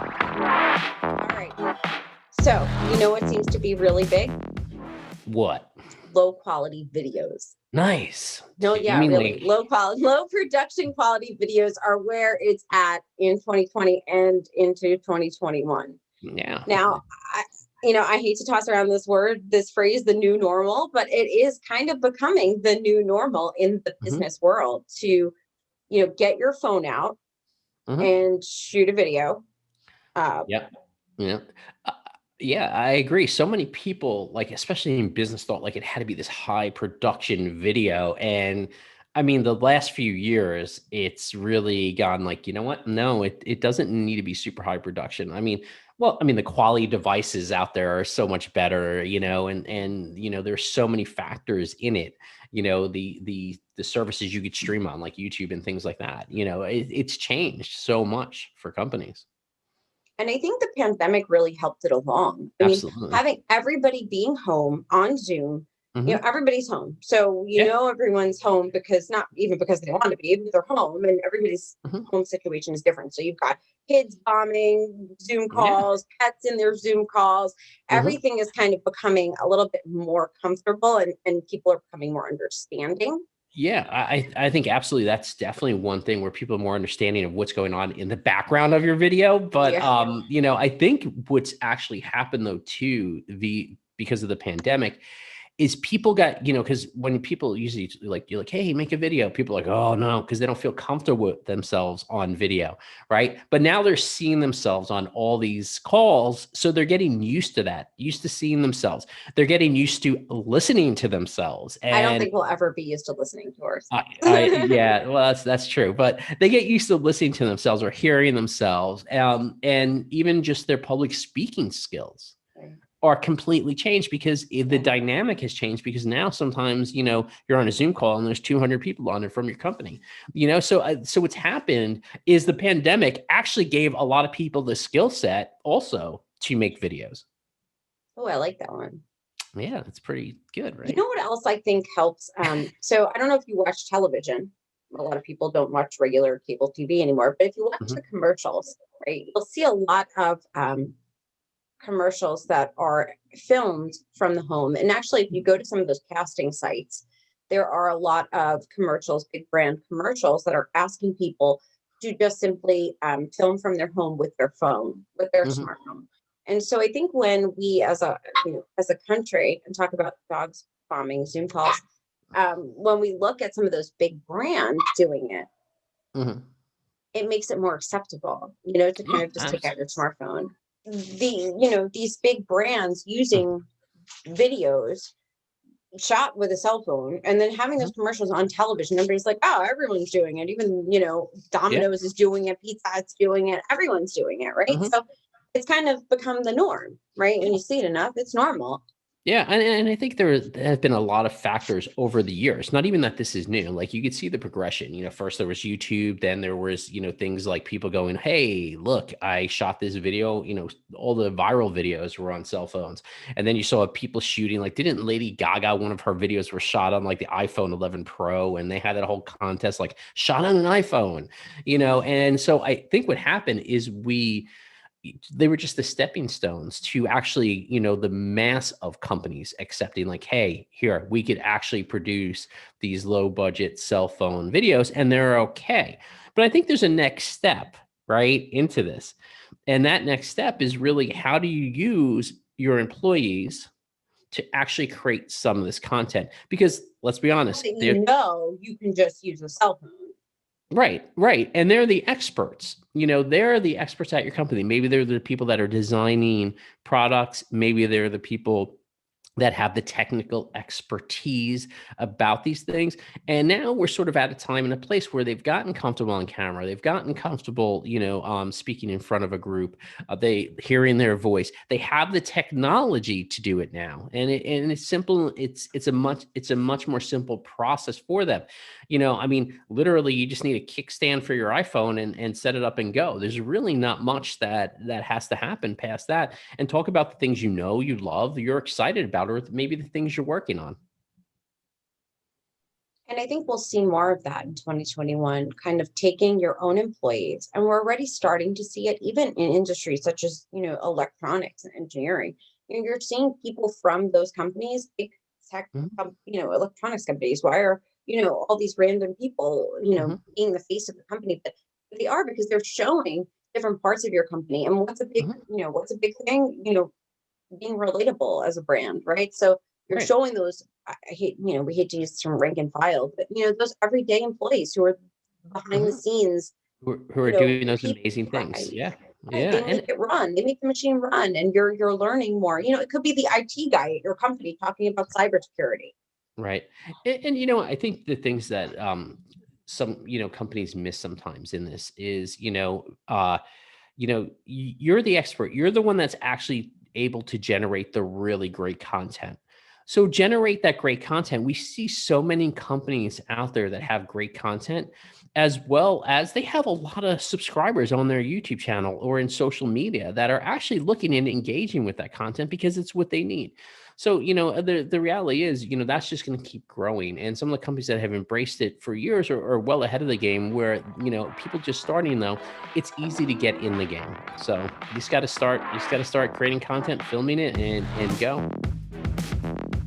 All right. So, you know what seems to be really big? What? Low quality videos. Nice. No, You yeah, mean really. like, Low quality, low production quality videos are where it's at in 2020 and into 2021. yeah. Now, I, I hate to toss around this phrase, the new normal, but it is kind of becoming the new normal in the Hmm. business world to, get your phone out Hmm. and shoot a video. Uh, Yeah. Yeah. Uh, yeah, I agree. So many people, like, especially in business, thought like it had to be this high production video. And I mean, the last few years, it's really gone like, you know what? No, it doesn't need to be super high production. I mean, well, I mean, the quality devices out there are so much better, there's so many factors in it, the services you could stream on like YouTube and things like that. It's changed so much for companies. And I think the pandemic really helped it along. I mean, Absolutely. having everybody being home on Zoom, Hmm. everybody's home. So, Yeah. everyone's home because not even because they want to be, but they're home and everybody's Mhm. home situation is different. So you've got kids bombing, Zoom Yeah. calls, pets in their Zoom calls. Mhm. Everything is kind of becoming a little bit more comfortable and people are becoming more understanding. Yeah, I think absolutely that's definitely one thing where people are more understanding of what's going on in the background of your video. But Yeah. I think what's actually happened though too, because of the pandemic, is people got, because when people usually like, you're like, hey, make a video, people are like, oh no, because they don't feel comfortable with themselves on video, right? But now they're seeing themselves on all these calls, so they're getting used to that, used to seeing themselves. They're getting used to listening to themselves, I don't and think we'll ever be used to listening to ourselves. yeah, well, that's true, but they get used to listening to themselves or hearing themselves, and even just their public speaking skills Right. are completely changed because the Yeah. dynamic has changed, because now sometimes, you're on a Zoom call and there's 200 people on it from your company, so what's happened is the pandemic actually gave a lot of people the skill set also to make videos. Oh, I like that one. Yeah, that's pretty good, You right? know what else I think helps? So I don't know if you watch television. A lot of people don't watch regular cable TV anymore, but if you watch the Hmm. commercials, right, you'll see a lot of commercials that are filmed from the home. And actually, if you go to some of those casting sites, there are a lot of commercials, big brand commercials that are asking people to just simply film from their home with their phone, with their Hmm. smartphone. And so I think when we, as a country, and talk about dogs bombing Zoom calls, when we look at some of those big brands doing it, Hmm. it makes it more acceptable, to kind Yeah, of just take out absolutely. your smartphone. These big brands using videos shot with a cell phone and then having those commercials on television. Everybody's like, oh, everyone's doing it. Even, Yeah. Domino's is doing it, Pizza Hut's doing it, everyone's doing it, right? Hmm. So it's kind of become the norm, right? When you see it enough, it's normal. Yeah, and I think there have been a lot of factors over the years. Not even that this is new. Like, you could see the progression. First there was YouTube, then there was, things like people going, "Hey, look, I shot this video." All the viral videos were on cell phones, and then you saw people shooting. Like, didn't Lady Gaga, one of her videos were shot on like the iPhone 11 Pro, and they had that whole contest like shot on an iPhone. And so I think what happened is they were just the stepping stones to actually, the mass of companies accepting like, hey, here, we could actually produce these low budget cell phone videos and they're okay. But I think there's a next step right into this. And that next step is really, how do you use your employees to actually create some of this content? Because let's be Now honest, that they're you can just use a cell phone. right, right. And they're the experts. They're the experts at your company. Maybe they're the people that are designing products. Maybe they're the people that have the technical expertise about these things. And now we're sort of at a time and a place where they've gotten comfortable on camera. They've gotten comfortable, speaking in front of a group. They hearing their voice. They have the technology to do it now, and it's simple. It's a much more simple process for them. I mean, literally, you just need a kickstand for your iPhone and set it up and go. There's really not much that has to happen past that. And talk about the things you love, you're excited about, or maybe the things you're working on. And I think we'll see more of that in 2021, kind of taking your own employees. And we're already starting to see it even in industries such as, electronics and engineering. You're seeing people from those companies, big tech, Mhm, electronics companies. Why are, all these random people, mhm, being the face of the company? But they are, because they're showing different parts of your company. And mhm. what's a big thing? Being relatable as a brand, right? So you're Right. showing those, I hate, we hate to use this term rank and file, but those everyday employees who are behind the Mhm. scenes, Who are doing those keep amazing things. right. Yeah. Right. Yeah. They make it run. They make the machine run, and you're learning more. It could be the IT guy at your company talking about cybersecurity. Right. And I think the things that some, companies miss sometimes in this is, you're the expert. You're the one that's actually able to generate the really great content. So generate that great content. We see so many companies out there that have great content, as well as they have a lot of subscribers on their YouTube channel or in social media that are actually looking and engaging with that content because it's what they need. So, the reality is, that's just going to keep growing. And some of the companies that have embraced it for years are well ahead of the game where, people just starting though, it's easy to get in the game. So you just got to start creating content, filming it and go.